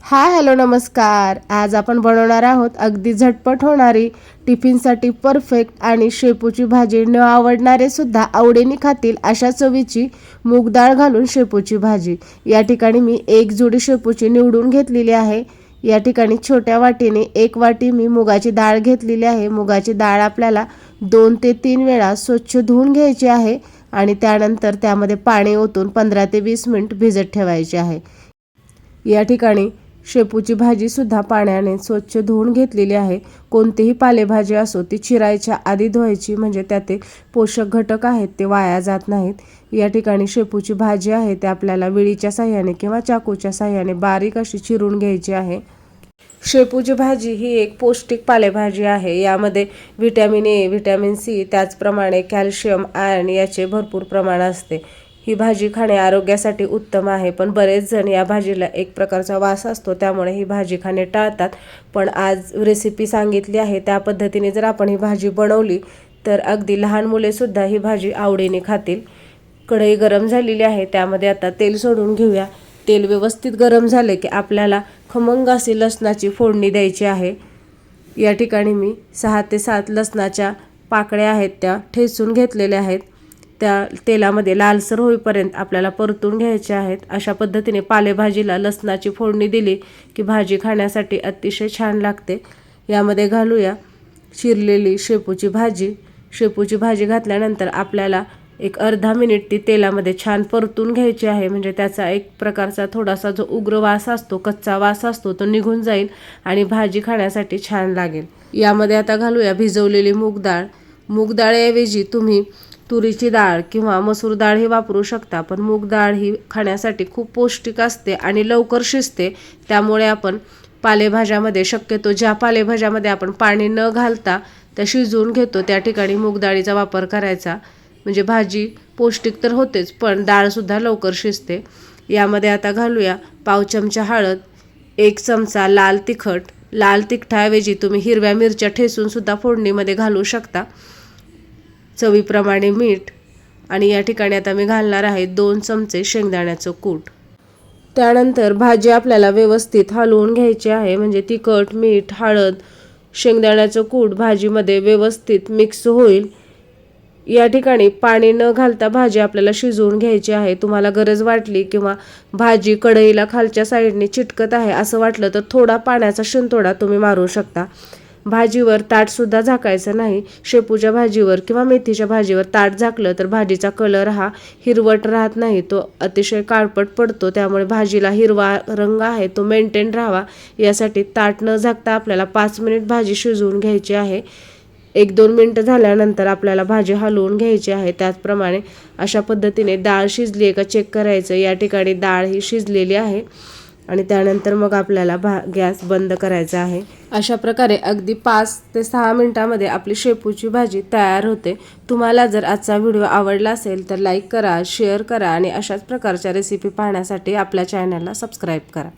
Hi hello नमस्कार। आज आपण बनवणार आहोत अगदी झटपट होणारी, टिफिनसाठी परफेक्ट आणि शेपूची भाजी न आवडणारे सुद्धा आवडीने खातील अशा चवीची मूग डाळ घालून शेपूची भाजी। या ठिकाणी मी एक जुडी शेपूची निवडून घेतलेली आहे। या ठिकाणी छोट्या वाटीने एक वाटी मी मुगाची डाळ घेतलेली आहे। मुगाची डाळ आपल्याला 2 ते 3 वेळा स्वच्छ धुवून घ्यायची आहे आणि त्यानंतर त्यामध्ये पाणी ओतून 15 ते 20 मिनिट भिजत ठेवायचे आहे। या ठिकाणी शेपूची भाजी सुद्धा पाण्याने स्वच्छ धुवून घेतलेली आहे। कोणतीही पालेभाजी असो ती चिरायच्या आधी धुवायची, म्हणजे त्यातील पोषक घटक आहेत ते वाया जात नाहीत। या ठिकाणी शेपूची भाजी आहे ते आपल्याला विळीच्या साहाय्याने किंवा चाकूच्या साहाय्याने बारीक अशी चिरून घ्यायची आहे। शेपूची भाजी ही एक पौष्टिक पालेभाजी आहे। यामध्ये व्हिटॅमिन ए, व्हिटॅमिन सी, त्याचप्रमाणे कॅल्शियम, आयर्न याचे भरपूर प्रमाण असते। ही भाजी खाणे आरोग्यासाठी उत्तम आहे, पण बरेच जण या भाजीला एक प्रकारचा वास असतो, त्यामुळे ही भाजी खाणे टाळतात। पण आज रेसिपी सांगितली आहे त्या पद्धतीने जर आपण ही भाजी बनवली तर अगदी लहान मुले सुद्धा ही भाजी आवडीने खातील। कढई गरम झालेली आहे, त्यामध्ये आता तेल सोडून घेऊया। तेल व्यवस्थित गरम झाले की आपल्याला खमंग अशी लसणाची फोडणी द्यायची आहे। या ठिकाणी मी 6 ते 7 लसणाच्या पाकळ्या आहेत त्या ठेचून घेतलेल्या आहेत। त्या तेलामध्ये लालसर होईपर्यंत आपल्याला परतून घ्यायचे आहेत। अशा पद्धतीने पालेभाजीला लसणाची फोडणी दिली की भाजी खाण्यासाठी अतिशय छान लागते। यामध्ये घालूया चिरलेली शेपूची भाजी। शेपूची भाजी घातल्यानंतर आपल्याला एक अर्धा मिनिट ती तेलामध्ये छान परतून घ्यायची आहे, म्हणजे त्याचा एक प्रकारचा थोडासा जो उग्र वास असतो, कच्चा वास असतो, तो निघून जाईल आणि भाजी खाण्यासाठी छान लागेल। यामध्ये आता घालूया भिजवलेली मूग डाळ। मूग डाळऐवजी तुम्ही तुरीची डाळ किंवा मसूर डाळ ही वापरू शकता, पण मूग डाळ ही खाण्यासाठी खूप पौष्टिक असते आणि लवकर शिजते। त्यामुळे आपण पालेभाज्यामध्ये शक्यतो ज्या पालेभाज्यामध्ये आपण पाणी न घालता त्या शिजवून घेतो त्या ठिकाणी मूग डाळीचा वापर करायचा, म्हणजे भाजी पौष्टिक तर होतेच पण डाळसुद्धा लवकर शिजते। यामध्ये आता घालूया पाव चमचा हळद, 1 चमचा लाल तिखट। लाल तिखटाऐवजी तुम्ही हिरव्या मिरच्या ठेचून सुद्धा फोडणीमध्ये घालू शकता। चवीप्रमाणे मीठ आणि या ठिकाणी आता मी घालणार आहे 2 चमचे शेंगदाण्याचं कूट। त्यानंतर भाजी आपल्याला व्यवस्थित हलवून घ्यायची आहे, म्हणजे तिखट, मीठ, हळद, शेंगदाण्याचं कूट भाजीमध्ये व्यवस्थित मिक्स होईल। या ठिकाणी पाणी न घालता भाजी आपल्याला शिजवून घ्यायची आहे। तुम्हाला गरज वाटली किंवा भाजी कढईला खालच्या साईडने चिटकत आहे असं वाटलं तर थोडा पाण्याचा शिंतोडा तुम्ही मारू शकता। भाजीवर ताटसुद्धा झाकायचं नाही। शेपूच्या भाजीवर किंवा मेथीच्या भाजीवर ताट झाकलं तर भाजीचा कलर हा हिरवट राहत नाही, तो अतिशय काळपट पडतो। त्यामुळे भाजीला हिरवा रंग आहे तो मेंटेन राहावा यासाठी ताट न झाकता आपल्याला 5 मिनिट भाजी शिजवून घ्यायची आहे। 1-2 मिनिटं झाल्यानंतर आपल्याला भाजी हलवून घ्यायची आहे। त्याचप्रमाणे अशा पद्धतीने डाळ शिजली आहे का चेक करायचं। या ठिकाणी डाळ ही शिजलेली आहे आणि त्यानंतर मग आपल्याला गॅस बंद करायचा आहे। अशा प्रकारे अगदी 5 ते 6 मिनिटांमध्ये आपली शेपूची भाजी तयार होते। तुम्हाला जर आजचा व्हिडिओ आवडला असेल तर लाईक करा, शेअर करा आणि अशाच प्रकारच्या रेसिपी पाहण्यासाठी आपल्या चॅनलला सबस्क्राईब करा।